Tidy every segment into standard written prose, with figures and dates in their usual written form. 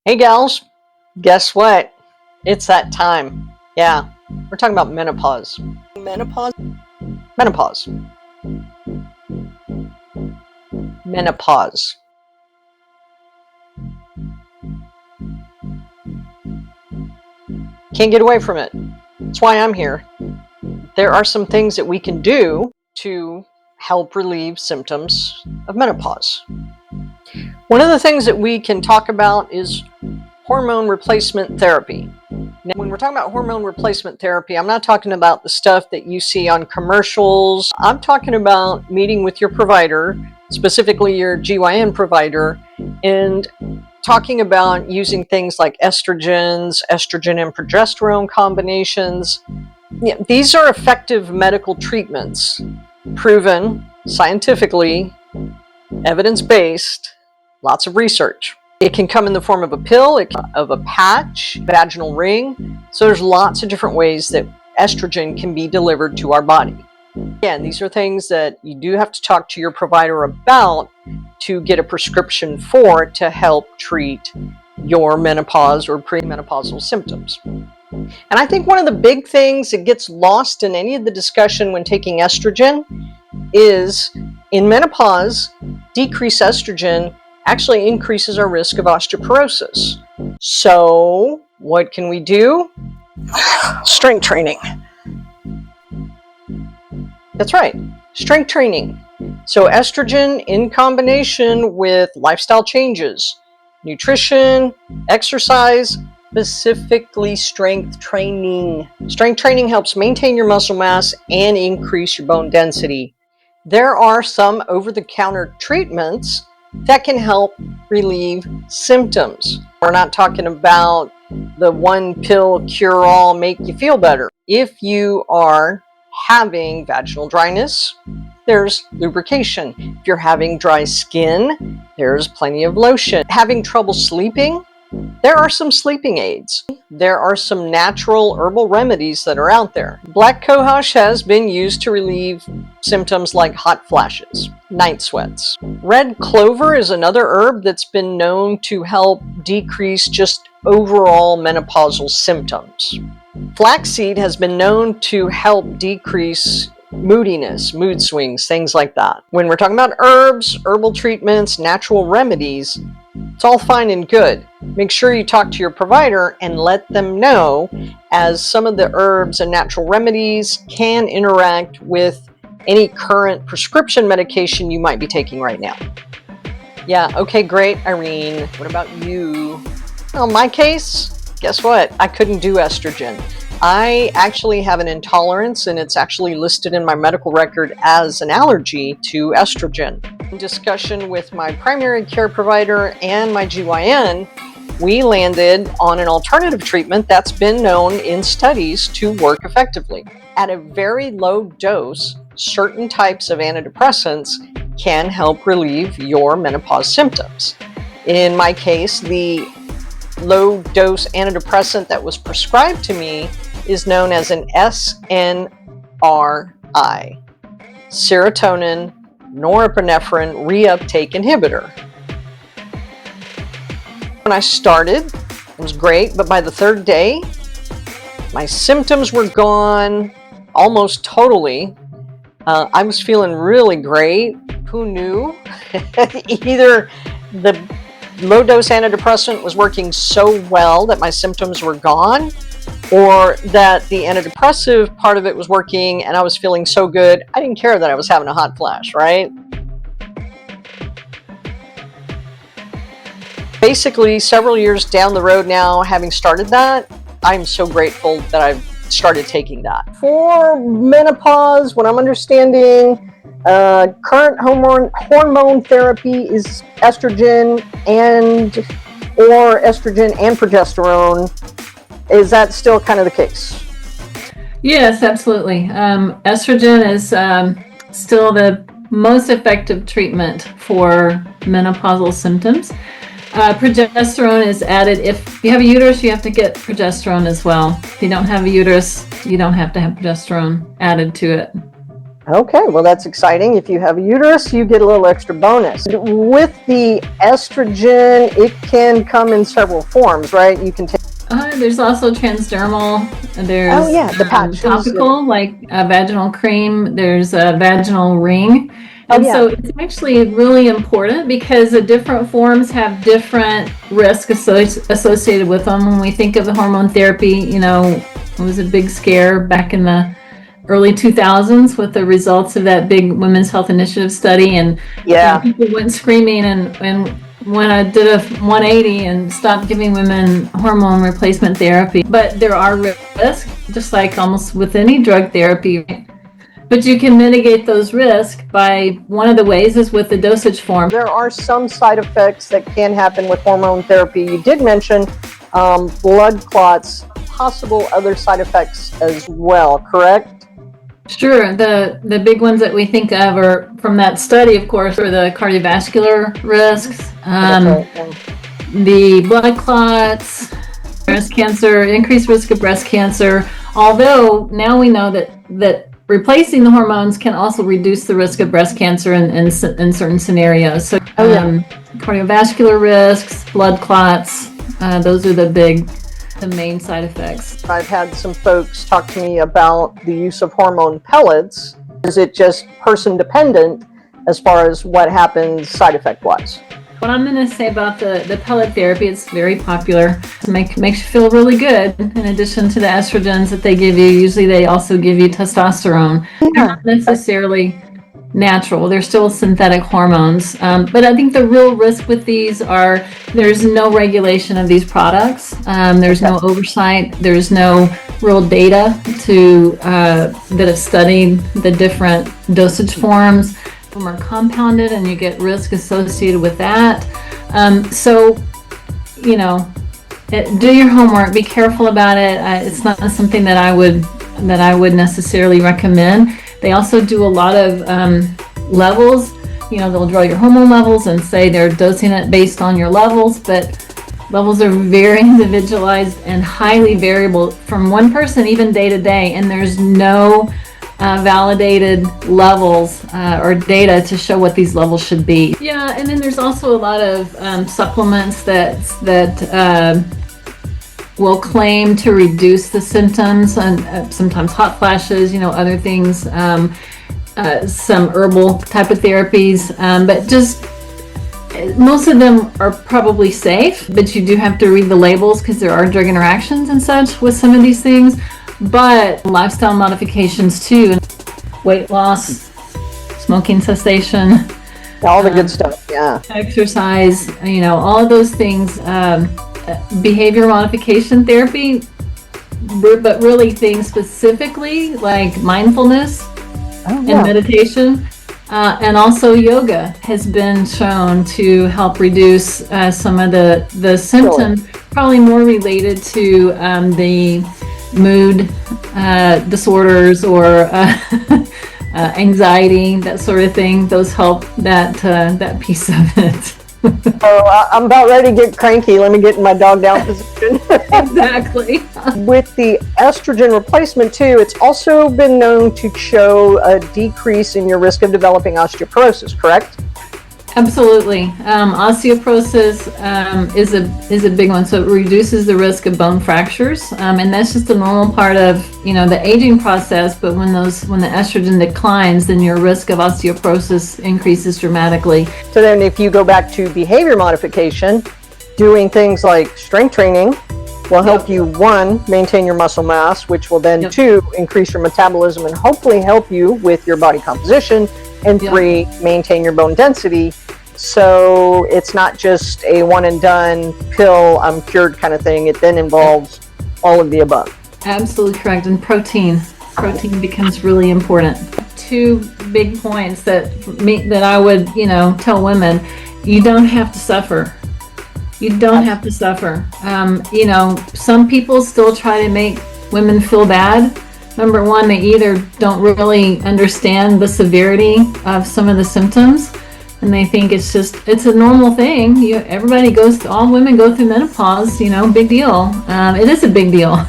Hey gals, guess what? It's that time. Yeah, we're talking about menopause. Menopause? Menopause. Menopause. Can't get away from it. That's why I'm here. There are some things that we can do to help relieve symptoms of menopause. One of the things that we can talk about is hormone replacement therapy. Now, when we're talking about hormone replacement therapy, I'm not talking about the stuff that you see on commercials. I'm talking about meeting with your provider, specifically your GYN provider, and talking about using things like estrogens, estrogen and progesterone combinations. Yeah, these are effective medical treatments, proven scientifically, evidence-based, lots of research. It can come in the form of a pill, of a patch, vaginal ring. So there's lots of different ways that estrogen can be delivered to our body. Again, these are things that you do have to talk to your provider about to get a prescription for to help treat your menopause or premenopausal symptoms. And I think one of the big things that gets lost in any of the discussion when taking estrogen is in menopause, decreased estrogen actually increases our risk of osteoporosis. So what can we do? Strength training. That's right, strength training. So estrogen in combination with lifestyle changes, nutrition, exercise, specifically strength training. Strength training helps maintain your muscle mass and increase your bone density. There are some over-the-counter treatments that can help relieve symptoms. We're not talking about the one pill cure-all make you feel better. If you are having vaginal dryness, there's lubrication. If you're having dry skin, there's plenty of lotion. Having trouble sleeping, there are some sleeping aids. There are some natural herbal remedies that are out there. Black cohosh has been used to relieve symptoms like hot flashes, night sweats. Red clover is another herb that's been known to help decrease just overall menopausal symptoms. Flaxseed has been known to help decrease moodiness, mood swings, things like that. When we're talking about herbs, herbal treatments, natural remedies, it's all fine and good. Make sure you talk to your provider and let them know, as some of the herbs and natural remedies can interact with any current prescription medication you might be taking right now. Yeah, okay, great, Irene. What about you? Well, in my case, guess what? I couldn't do estrogen. I actually have an intolerance, and it's actually listed in my medical record as an allergy to estrogen. In discussion with my primary care provider and my GYN, we landed on an alternative treatment that's been known in studies to work effectively. At a very low dose, certain types of antidepressants can help relieve your menopause symptoms. In my case, the low-dose antidepressant that was prescribed to me is known as an SNRI, serotonin norepinephrine reuptake inhibitor. When I started, it was great, but by the third day, my symptoms were gone almost totally. I was feeling really great. Who knew? Either the low-dose antidepressant was working so well that my symptoms were gone, or that the antidepressive part of it was working and I was feeling so good, I didn't care that I was having a hot flash, right? Basically, several years down the road now, having started that, I'm so grateful that I've started taking that. For menopause, what I'm understanding, current hormone therapy is estrogen or estrogen and progesterone. Is that still kind of the case? Yes, absolutely. Estrogen is still the most effective treatment for menopausal symptoms. Progesterone is added. If you have a uterus, you have to get progesterone as well. If you don't have a uterus, you don't have to have progesterone added to it. Okay, well, that's exciting. If you have a uterus, you get a little extra bonus. With the estrogen, it can come in several forms, right? You can take. There's also transdermal. Oh There's yeah, the patches. topical, like a vaginal cream. There's a vaginal ring. Oh And yeah. so it's actually really important because the different forms have different risk associated with them. When we think of the hormone therapy, you know, it was a big scare back in the early 2000s with the results of that big Women's Health Initiative study. And Yeah. people went screaming. And when I did a 180 and stopped giving women hormone replacement therapy. But there are risks, just like almost with any drug therapy. But you can mitigate those risks by, one of the ways is with the dosage form. There are some side effects that can happen with hormone therapy. You did mention blood clots, possible other side effects as well, correct? Sure. The big ones that we think of are from that study, of course, are the cardiovascular risks, the blood clots, breast cancer, increased risk of breast cancer. Although now we know that replacing the hormones can also reduce the risk of breast cancer in certain scenarios. So cardiovascular risks, blood clots, those are the main side effects. I've had some folks talk to me about the use of hormone pellets. Is it just person dependent as far as what happens side effect wise? What I'm going to say about the pellet therapy, it's very popular. It makes you feel really good. In addition to the estrogens that they give you, usually they also give you testosterone. They're not necessarily natural. They're still synthetic hormones. But I think the real risk with these are there's no regulation of these products. There's no oversight. There's no real data that have studied the different dosage forms. Them are compounded and you get risk associated with that. So, you know, do your homework, be careful about it. It's not something that I would necessarily recommend. They also do a lot of levels. You know, they'll draw your hormone levels and say they're dosing it based on your levels, but levels are very individualized and highly variable from one person, even day to day, and there's no validated levels or data to show what these levels should be. Yeah, and then there's also a lot of supplements that will claim to reduce the symptoms and sometimes hot flashes, you know, other things, some herbal type of therapies, but just most of them are probably safe, but you do have to read the labels because there are drug interactions and such with some of these things. But lifestyle modifications too, weight loss, smoking cessation, all the good stuff, yeah. Exercise, you know, all of those things, behavior modification therapy, but really things specifically like mindfulness and meditation, and also yoga has been shown to help reduce some of the symptoms, probably more related to the mood disorders or anxiety, that sort of thing. Those help that piece of it. Oh, I'm about ready to get cranky. Let me get in my dog down position. Exactly. With the estrogen replacement too, it's also been known to show a decrease in your risk of developing osteoporosis, correct? Absolutely. Osteoporosis is a big one. So it reduces the risk of bone fractures, and that's just a normal part of, you know, the aging process. But when the estrogen declines, then your risk of osteoporosis increases dramatically. So then, if you go back to behavior modification, doing things like strength training will help you, one, maintain your muscle mass, which will then two, increase your metabolism and hopefully help you with your body composition, and three, maintain your bone density. So it's not just a one and done pill, I'm cured kind of thing. It then involves all of the above. Absolutely correct. And protein becomes really important. Two big points that I would, you know, tell women: you don't have to suffer. You don't have to suffer. You know, some people still try to make women feel bad. Number one, they either don't really understand the severity of some of the symptoms, and they think it's a normal thing. All women go through menopause, you know, big deal. It is a big deal.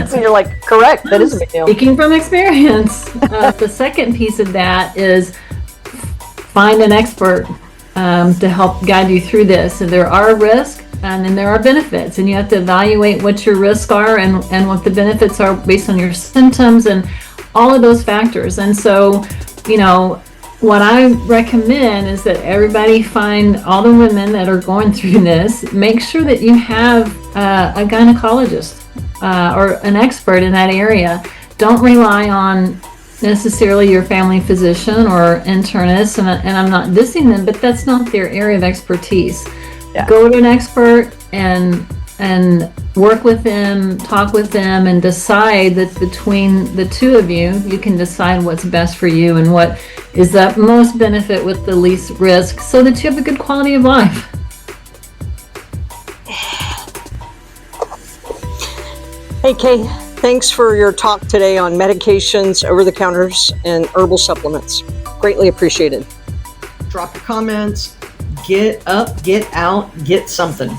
So you're like, correct, that is a big deal. Speaking from experience, the second piece of that is find an expert to help guide you through this. So there are risks and then there are benefits, and you have to evaluate what your risks are and what the benefits are based on your symptoms and all of those factors. And so, what I recommend is that everybody find all the women that are going through this, make sure that you have a gynecologist or an expert in that area. Don't rely on necessarily your family physician or internist, and I'm not dissing them, but that's not their area of expertise. Yeah. Go to an expert and work with them, talk with them, and decide that between the two of you, you can decide what's best for you and what is the most benefit with the least risk, so that you have a good quality of life. Hey, Kay, thanks for your talk today on medications, over-the-counters, and herbal supplements. Greatly appreciated. Drop your comments. Get up, get out, get something.